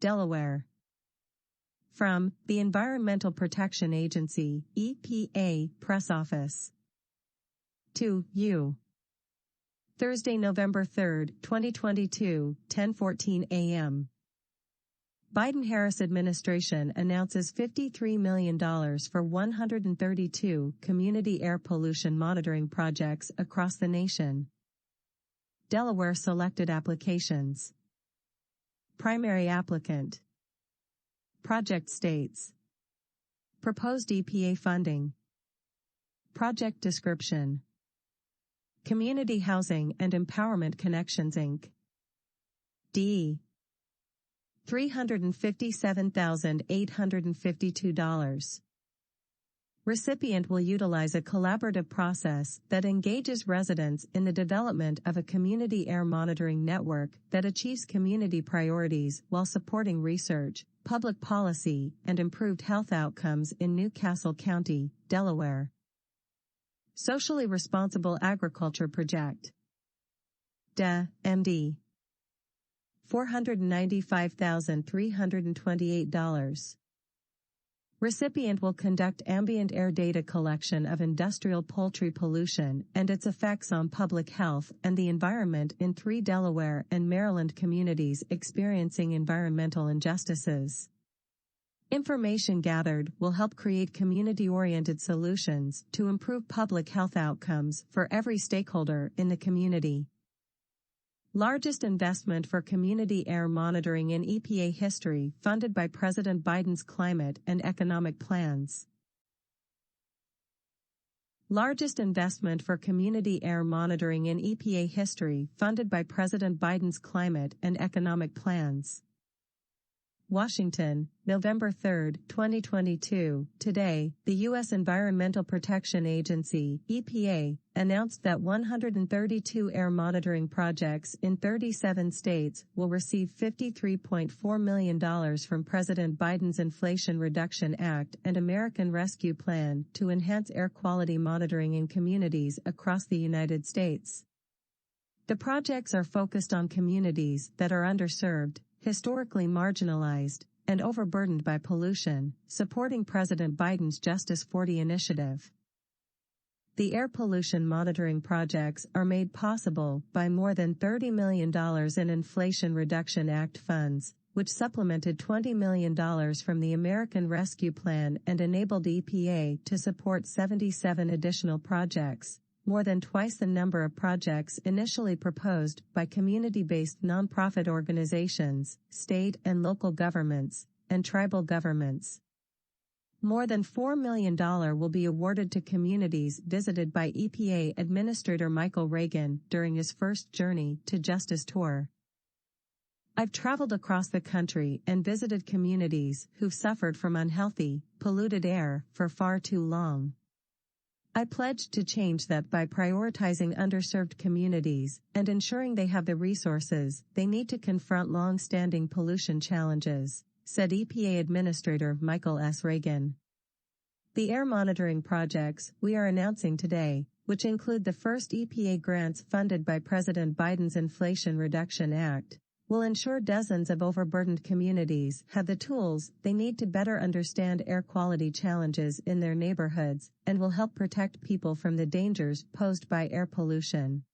Delaware. From the Environmental Protection Agency, EPA, Press Office. To you. Thursday, November 3, 2022, 10:14 a.m. Biden-Harris administration announces $53 million for 132 community air pollution monitoring projects across the nation. Delaware selected applications. Primary applicant. Project states. Proposed EPA funding. Project description. Community Housing and Empowerment Connections, Inc. D. $357,852. Recipient will utilize a collaborative process that engages residents in the development of a community air monitoring network that achieves community priorities while supporting research, public policy, and improved health outcomes in New Castle County, Delaware. Socially Responsible Agriculture Project. DE, MD. $495,328. Recipient will conduct ambient air data collection of industrial poultry pollution and its effects on public health and the environment in 3 Delaware and Maryland communities experiencing environmental injustices. Information gathered will help create community-oriented solutions to improve public health outcomes for every stakeholder in the community. Largest investment for community air monitoring in EPA history, funded by President Biden's climate and economic plans. Largest investment for community air monitoring in EPA history, funded by President Biden's climate and economic plans. Washington, November 3, 2022. Today, the U.S. Environmental Protection Agency, EPA, announced that 132 air monitoring projects in 37 states will receive $53.4 million from President Biden's Inflation Reduction Act and American Rescue Plan to enhance air quality monitoring in communities across the United States. The projects are focused on communities that are underserved, historically marginalized, and overburdened by pollution, supporting President Biden's Justice 40 initiative. The air pollution monitoring projects are made possible by more than $30 million in Inflation Reduction Act funds, which supplemented $20 million from the American Rescue Plan and enabled EPA to support 77 additional projects, more than twice the number of projects initially proposed by community-based nonprofit organizations, state and local governments, and tribal governments. More than $4 million will be awarded to communities visited by EPA Administrator Michael Reagan during his first Journey to Justice tour. I've traveled across the country and visited communities who've suffered from unhealthy, polluted air for far too long. I pledged to change that by prioritizing underserved communities and ensuring they have the resources they need to confront long-standing pollution challenges, said EPA Administrator Michael S. Reagan. The air monitoring projects we are announcing today, which include the first EPA grants funded by President Biden's Inflation Reduction Act, will ensure dozens of overburdened communities have the tools they need to better understand air quality challenges in their neighborhoods and will help protect people from the dangers posed by air pollution.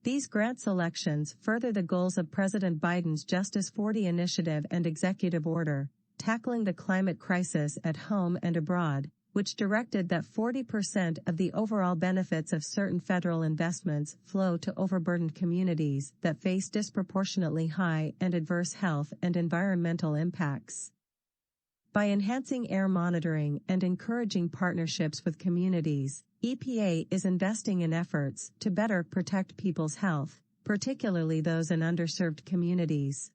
These grant selections further the goals of President Biden's Justice 40 initiative and executive order, tackling the climate crisis at home and abroad, which directed that 40% of the overall benefits of certain federal investments flow to overburdened communities that face disproportionately high and adverse health and environmental impacts. By enhancing air monitoring and encouraging partnerships with communities, EPA is investing in efforts to better protect people's health, particularly those in underserved communities.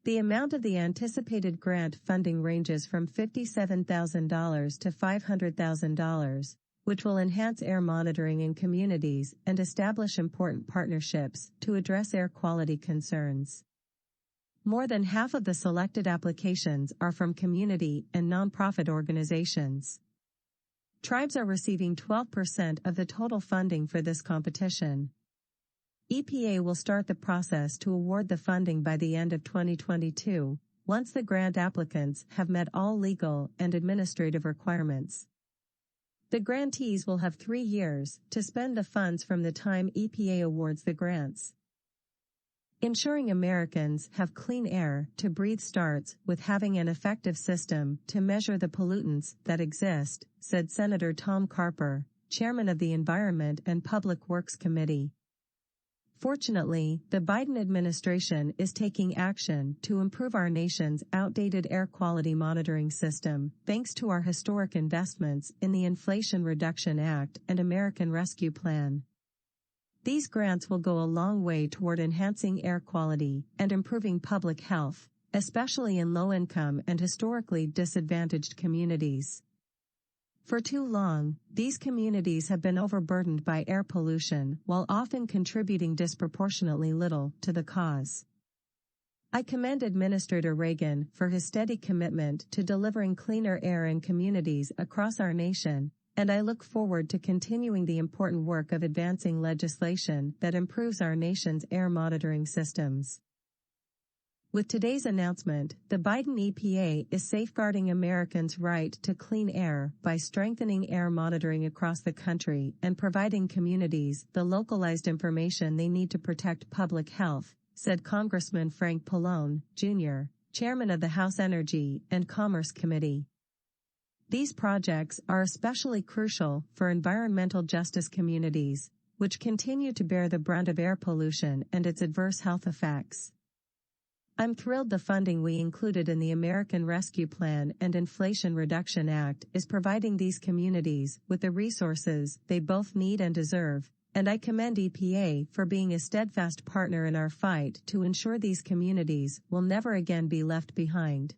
The amount of the anticipated grant funding ranges from $57,000 to $500,000, which will enhance air monitoring in communities and establish important partnerships to address air quality concerns. More than half of the selected applications are from community and nonprofit organizations. Tribes are receiving 12% of the total funding for this competition. EPA will start the process to award the funding by the end of 2022, once the grant applicants have met all legal and administrative requirements. The grantees will have 3 years to spend the funds from the time EPA awards the grants. Ensuring Americans have clean air to breathe starts with having an effective system to measure the pollutants that exist, said Senator Tom Carper, chairman of the Environment and Public Works Committee. Fortunately, the Biden administration is taking action to improve our nation's outdated air quality monitoring system, thanks to our historic investments in the Inflation Reduction Act and American Rescue Plan. These grants will go a long way toward enhancing air quality and improving public health, especially in low-income and historically disadvantaged communities. For too long, these communities have been overburdened by air pollution while often contributing disproportionately little to the cause. I commend Administrator Reagan for his steady commitment to delivering cleaner air in communities across our nation, and I look forward to continuing the important work of advancing legislation that improves our nation's air monitoring systems. With today's announcement, the Biden EPA is safeguarding Americans' right to clean air by strengthening air monitoring across the country and providing communities the localized information they need to protect public health, said Congressman Frank Pallone, Jr., chairman of the House Energy and Commerce Committee. These projects are especially crucial for environmental justice communities, which continue to bear the brunt of air pollution and its adverse health effects. I'm thrilled the funding we included in the American Rescue Plan and Inflation Reduction Act is providing these communities with the resources they both need and deserve, and I commend EPA for being a steadfast partner in our fight to ensure these communities will never again be left behind.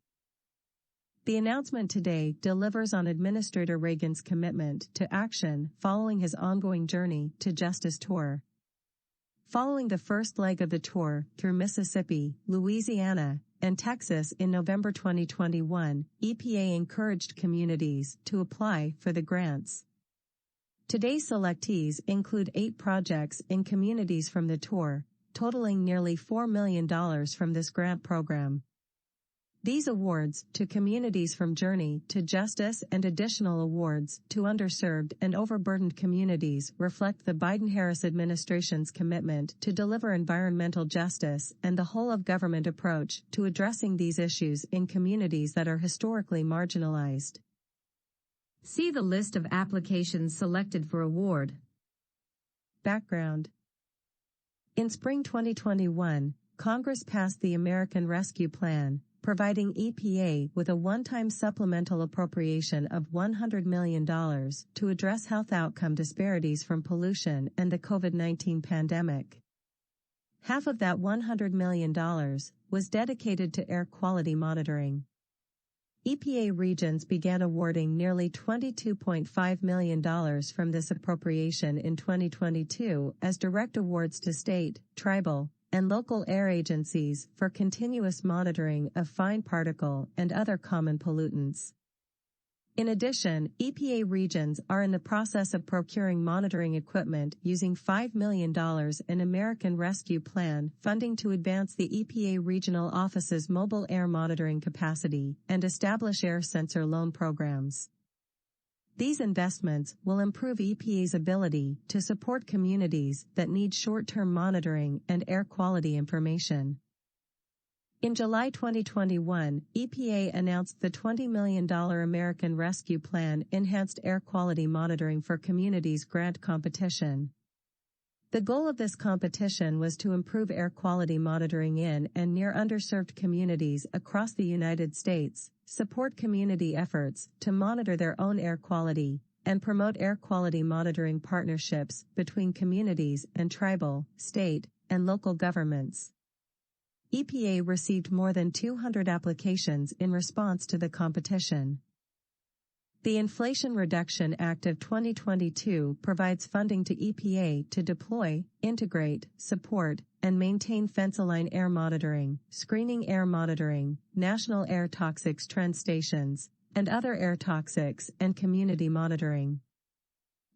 The announcement today delivers on Administrator Reagan's commitment to action following his ongoing journey to justice tour. Following the first leg of the tour through Mississippi, Louisiana, and Texas in November 2021, EPA encouraged communities to apply for the grants. Today's selectees include 8 projects in communities from the tour, totaling nearly $4 million from this grant program. These awards to communities from Journey to Justice and additional awards to underserved and overburdened communities reflect the Biden-Harris administration's commitment to deliver environmental justice and the whole-of-government approach to addressing these issues in communities that are historically marginalized. See the list of applications selected for award. Background. In spring 2021, Congress passed the American Rescue Plan, providing EPA with a one-time supplemental appropriation of $100 million to address health outcome disparities from pollution and the COVID-19 pandemic. Half of that $100 million was dedicated to air quality monitoring. EPA regions began awarding nearly $22.5 million from this appropriation in 2022 as direct awards to state, tribal, and local air agencies for continuous monitoring of fine particle and other common pollutants. In addition, EPA regions are in the process of procuring monitoring equipment using $5 million in American Rescue Plan funding to advance the EPA regional office's mobile air monitoring capacity and establish air sensor loan programs. These investments will improve EPA's ability to support communities that need short-term monitoring and air quality information. In July 2021, EPA announced the $20 million American Rescue Plan Enhanced Air Quality Monitoring for Communities grant competition. The goal of this competition was to improve air quality monitoring in and near underserved communities across the United States, support community efforts to monitor their own air quality, and promote air quality monitoring partnerships between communities and tribal, state, and local governments. EPA received more than 200 applications in response to the competition. The Inflation Reduction Act of 2022 provides funding to EPA to deploy, integrate, support, and maintain fence-align air monitoring, screening air monitoring, national air toxics trend stations, and other air toxics and community monitoring.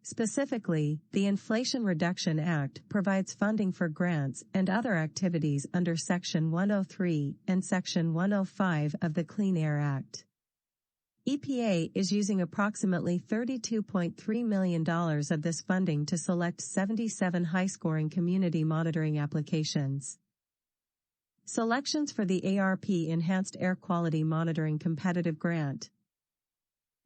Specifically, the Inflation Reduction Act provides funding for grants and other activities under Section 103 and Section 105 of the Clean Air Act. EPA is using approximately $32.3 million of this funding to select 77 high-scoring community monitoring applications. Selections for the ARP Enhanced Air Quality Monitoring Competitive Grant.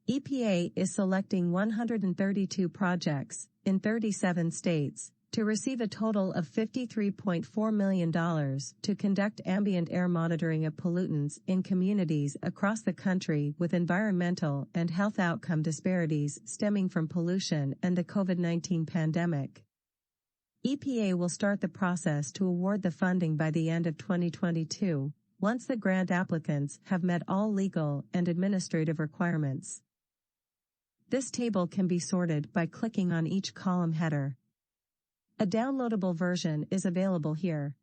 EPA is selecting 132 projects in 37 states to receive a total of $53.4 million to conduct ambient air monitoring of pollutants in communities across the country with environmental and health outcome disparities stemming from pollution and the COVID-19 pandemic. EPA will start the process to award the funding by the end of 2022, once the grant applicants have met all legal and administrative requirements. This table can be sorted by clicking on each column header. A downloadable version is available here.